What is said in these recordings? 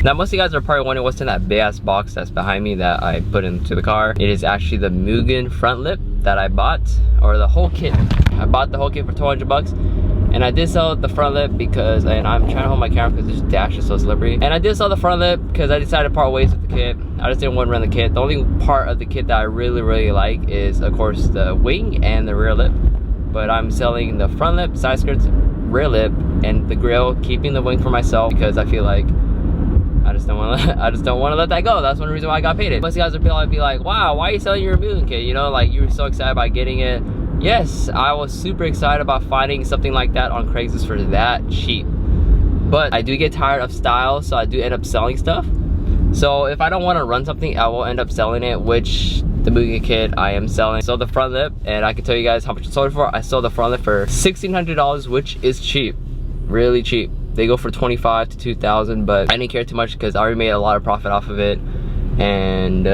Now most of you guys are probably wondering what's in that big ass box that's behind me that I put into the car. It is actually the Mugen front lip that I bought, or the whole kit. I bought the whole kit for 200 bucks. And I did sell the front lip because, and I'm trying to hold my camera because this dash is so slippery. And I did sell the front lip because I decided to part ways with the kit. I just didn't want to run the kit. The only part of the kit that I really like is, of course, the wing and the rear lip. But I'm selling the front lip, side skirts, rear lip, and the grill, keeping the wing for myself because I feel like I just don't want to let that go. That's one reason why I got paid it. Most of you guys would probably be like, wow, why are you selling your Mugen kit? You know, like you were so excited about getting it. Yes, I was super excited about finding something like that on Craigslist for that cheap. But I do get tired of style, so I do end up selling stuff. So if I don't want to run something, I will end up selling it, which the Mugen kit I am selling. So the front lip, and I can tell you guys how much I sold it for. I sold the front lip for $1,600, which is cheap, really cheap. They go for $25 to $2,000, but I didn't care too much because I already made a lot of profit off of it. And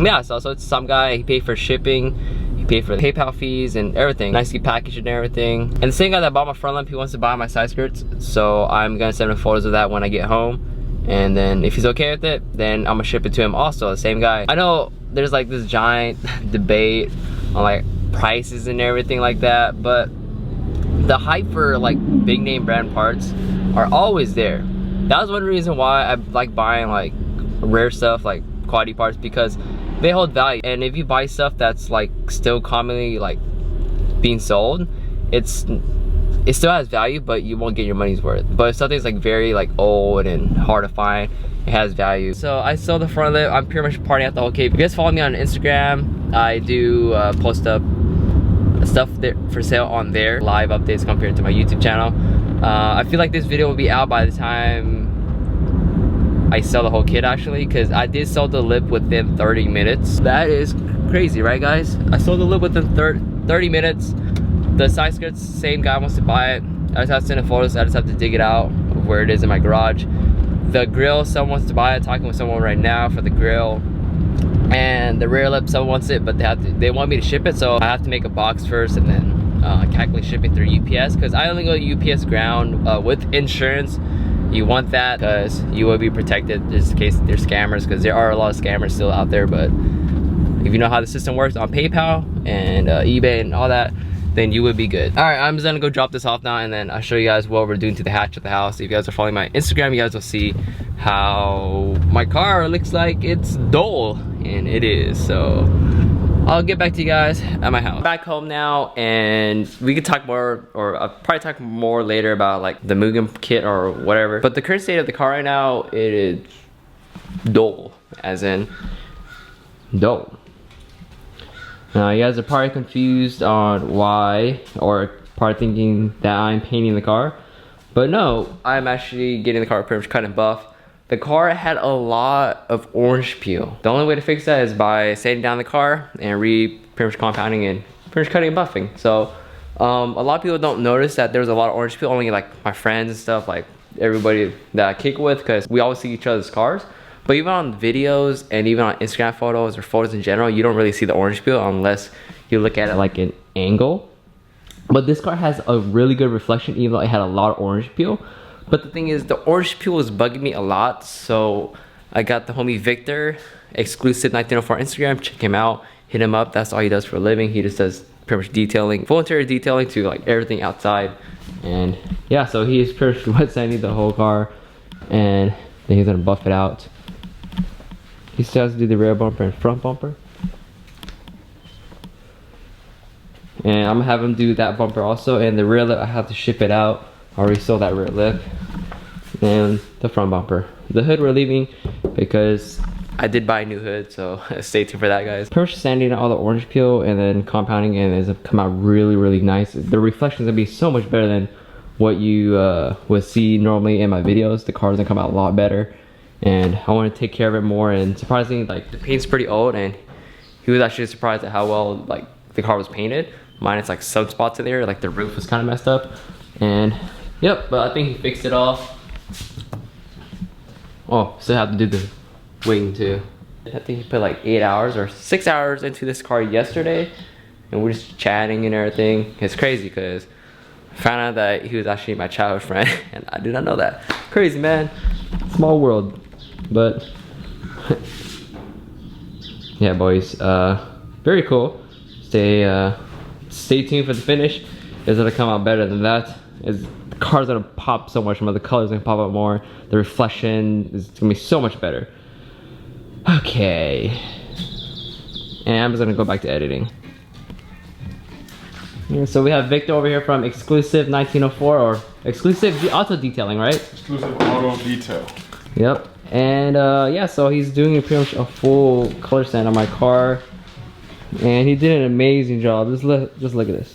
yeah, so it's some guy, he paid for shipping. Pay for the PayPal fees and everything, nicely packaged and everything. And the same guy that bought my front lip, he wants to buy my side skirts, so I'm gonna send him photos of that when I get home. And then if he's okay with it, then I'm gonna ship it to him also, the same guy. I know there's like this giant debate on like prices and everything like that, but the hype for like big name brand parts are always there. That was one reason why I like buying like rare stuff, like quality parts, because they hold value. And if you buy stuff that's like still commonly like being sold, it still has value, but you won't get your money's worth. But if something's like very like old and hard to find, it has value. So I sold the front lip. I'm pretty much partying at the whole cape. If you guys follow me on Instagram, I do post up stuff there for sale on there, live updates compared to my YouTube channel. I feel like this video will be out by the time I sell the whole kit, actually, because I did sell the lip within 30 minutes. That is crazy, right guys? I sold the lip within 30 minutes. The side skirts, same guy wants to buy it. I just have to send him photos. I just have to dig it out of where it is in my garage. The grill, someone wants to buy it. Talking with someone right now for the grill. And the rear lip, someone wants it, but they want me to ship it, so I have to make a box first and then calculate shipping through UPS, because I only go UPS ground with insurance. You want that because you will be protected just in case there's scammers, because there are a lot of scammers still out there. But if you know how the system works on PayPal and eBay and all that, then you would be good. All right, I'm just gonna go drop this off now, and then I'll show you guys what we're doing to the hatch of the house. If you guys are following my Instagram, you guys will see how my car looks like it's dull, and it is. So I'll get back to you guys at my house. Back home now, and we could talk more, or I'll probably talk more later about like the Mugen kit or whatever. But the current state of the car right now, it is dull, as in dull. Now you guys are probably confused on why, or probably thinking that I'm painting the car. But no, I'm actually getting the car pretty much cut and buff. The car had a lot of orange peel. The only way to fix that is by sanding down the car and pretty much compounding and pretty much cutting and buffing. So a lot of people don't notice that there's a lot of orange peel, only like my friends and stuff, like everybody that I kick with, because we always see each other's cars. But even on videos and even on Instagram photos or photos in general, you don't really see the orange peel unless you look at it like an angle. But this car has a really good reflection, even though it had a lot of orange peel. But the thing is, the orange peel was bugging me a lot, so I got the homie Victor, exclusive 1904 Instagram. Check him out, hit him up. That's all he does for a living. He just does pretty much detailing, full interior detailing to like everything outside. And yeah, so he's pretty much wet sanding the whole car, and then he's gonna buff it out. He still has to do the rear bumper and front bumper. And I'm gonna have him do that bumper also, and the rear lip, I have to ship it out. I already sold that rear lip. And the front bumper. The hood we're leaving because I did buy a new hood, so stay tuned for that, guys. Pretty much sanding out all the orange peel and then compounding, and it's gonna come out really nice. The reflection's gonna be so much better than what you would see normally in my videos. The car's gonna come out a lot better, and I want to take care of it more. And surprisingly, like, the paint's pretty old, and he was actually surprised at how well like the car was painted. Mine, it's like some spots in there, like the roof was kind of messed up, and yep, but I think he fixed it all. Oh, still have to do the wing too. I think he put like 8 hours or 6 hours into this car yesterday, and we're just chatting and everything. It's crazy because I found out that he was actually my childhood friend, and I did not know that. Crazy, man. Small world, but yeah, boys. Very cool. Stay tuned for the finish. It's gonna come out better than that. The car's gonna pop so much more. The color's gonna pop up more. The reflection is gonna be so much better. Okay. And I'm just gonna go back to editing. Yeah, so we have Victor over here from Exclusive 1904, or Exclusive Auto Detailing, right? Exclusive Auto Detail. Yep. And yeah, so he's doing pretty much a full color sand on my car, and he did an amazing job. Just look at this.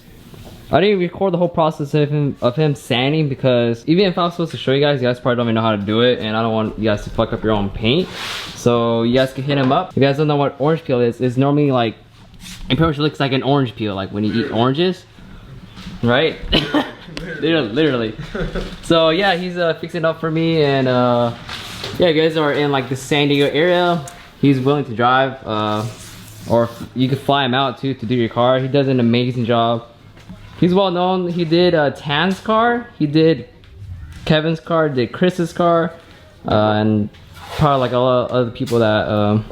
I didn't record the whole process of him sanding, because even if I was supposed to show you guys probably don't even know how to do it, and I don't want you guys to fuck up your own paint. So you guys can hit him up. If you guys don't know what orange peel is, it's normally like, it pretty much looks like an orange peel, like when you eat oranges, right? Literally. So yeah, he's fixing it up for me, and yeah, if you guys are in like the San Diego area, he's willing to drive, or you could fly him out too to do your car. He does an amazing job. He's well known. He did Tan's car, he did Kevin's car, did Chris's car, and probably like a lot of other people that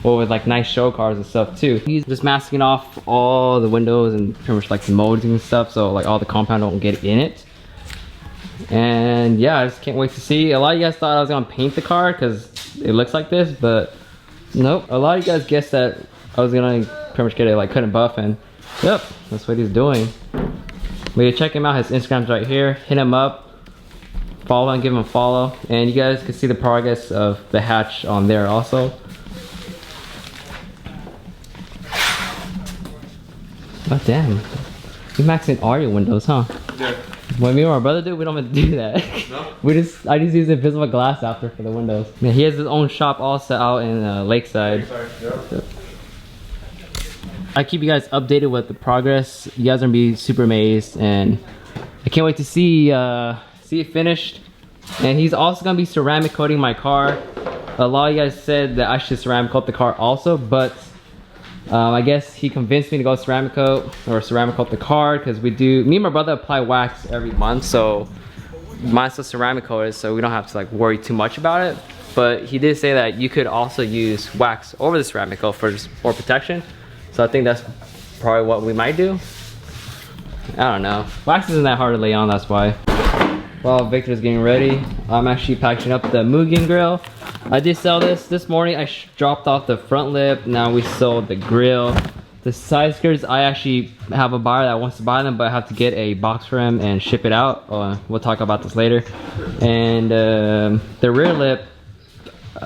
with like nice show cars and stuff too. He's just masking off all the windows and pretty much like the molding and stuff, so like all the compound don't get in it. And yeah, I just can't wait to see. A lot of you guys thought I was gonna paint the car because it looks like this, but nope. A lot of you guys guessed that I was gonna pretty much get it like cut and buff, and yep, that's what he's doing. But yeah, check him out. His Instagram's right here. Hit him up, follow and give him a follow, and you guys can see the progress of the hatch on there also. Oh damn, you maxing all your windows, huh? Yeah. When me and my brother do, we don't have to do that. No? I just use invisible glass after for the windows. Yeah, he has his own shop also out in Lakeside. Yep. I keep you guys updated with the progress. You guys are gonna be super amazed, and I can't wait to see it finished. And he's also gonna be ceramic coating my car. A lot of you guys said that I should ceramic coat the car also, but I guess he convinced me to go ceramic coat the car, because me and my brother apply wax every month, so mine's still ceramic coated, so we don't have to like worry too much about it. But he did say that you could also use wax over the ceramic coat for protection, so I think that's probably what we might do. I don't know, wax isn't that hard to lay on, that's why. While Victor's getting ready, I'm actually packaging up the Mugen grill. I did sell this morning. I dropped off the front lip. Now we sold the grill. The side skirts, I actually have a buyer that wants to buy them, but I have to get a box for him and ship it out. We'll talk about this later. And the rear lip,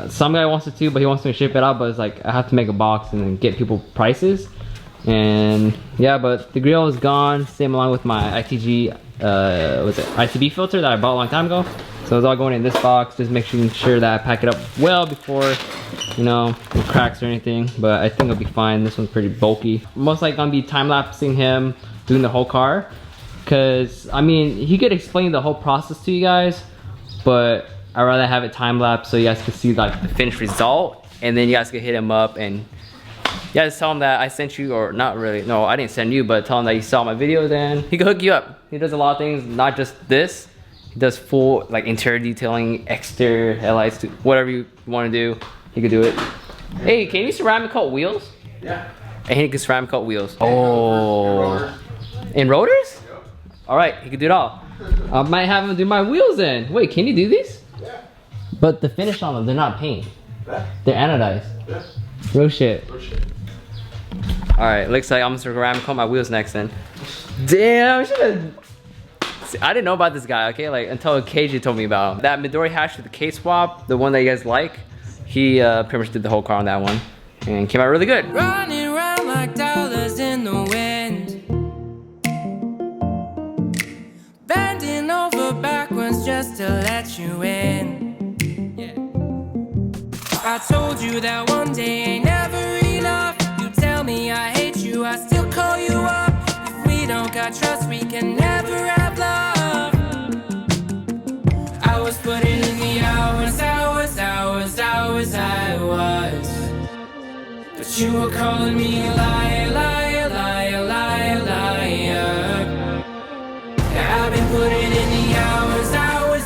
some guy wants it too, but he wants me to ship it out, but it's like I have to make a box and then get people prices. And yeah, but the grill is gone. Same along with my ITG ITB filter that I bought a long time ago. So it's all going in this box. Just making sure that I pack it up well before, you know, it cracks or anything. But I think it'll be fine. This one's pretty bulky. Most likely gonna be time lapsing him doing the whole car, because I mean he could explain the whole process to you guys, but I'd rather have it time lapse so you guys can see like the finished result, and then you guys can hit him up and yeah, just tell him that I sent you, or not really, no, I didn't send you, but tell him that you saw my video, then he can hook you up. He does a lot of things, not just this. He does full like interior detailing, exterior headlights, whatever you want to do, he could do it. Hey, can you ceramic coat wheels? Yeah. And he can ceramic coat wheels. Oh. In rotors? Yeah. All right, he can do it all. I might have him do my wheels then. Wait, can you do these? Yeah. But the finish on them, they're not paint. Yeah. They're anodized. Yeah. Real shit. Real shit. Alright, looks like I'm gonna ceramic coat my wheels next then. Damn, I didn't know about this guy, okay? Like until KJ told me about him. That Midori hatch with the case swap, the one that you guys like, he pretty much did the whole car on that one. And came out really good. Running around like dollars in the wind. Bending over backwards just to let you in. Yeah. I told you that one day ain't never enough. Tell me I hate you, I still call you up. If we don't got trust, we can never have love. I was putting in the hours, I was. But you were calling me a liar, liar, liar, liar, liar. Yeah, I've been putting in the hours, I was.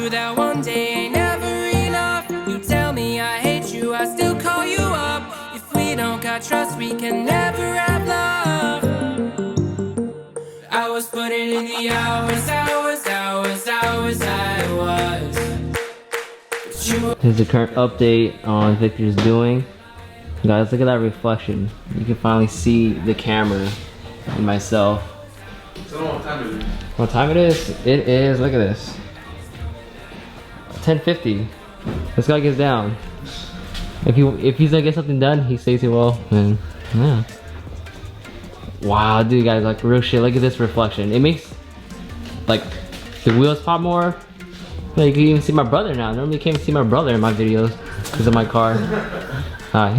you that one day ain't never enough. You tell me I hate you, I still call you up. If we don't got trust, we can never have love. I was putting in the hours, I was. Here's the current update on Victor's doing. Guys, look at that reflection. You can finally see the camera and myself. So what time is it? What time it is? It is, look at this. 10:50. This guy gets down. If he's gonna get something done, he stays here well, and yeah. Wow, dude, guys, like real shit. Look at this reflection. It makes like the wheels pop more. Like, you can even see my brother now. Normally you can't even see my brother in my videos because of my car. Hi.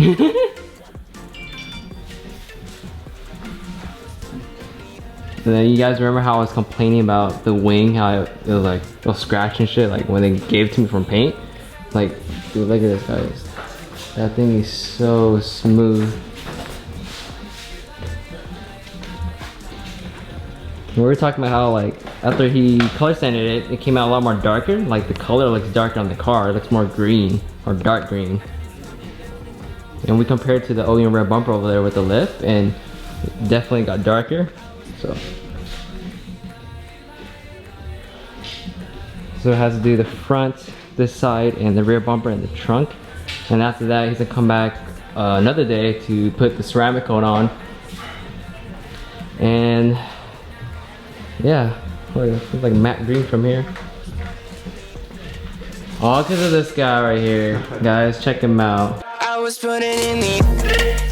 And then you guys remember how I was complaining about the wing, how it was like it was scratch and shit, like when they gave it to me from paint. Like, dude, look at this, guys. That thing is so smooth. We were talking about how, like, after he color sanded it, it came out a lot more darker. Like, the color looks darker on the car. It looks more green or dark green. And we compared to the Odeon red bumper over there with the lip, and it definitely got darker. So it has to do the front, this side, and the rear bumper and the trunk. And after that, he's gonna come back another day to put the ceramic coat on. And yeah, it's like matte green from here. All because of this guy right here. Guys, check him out. I was putting in the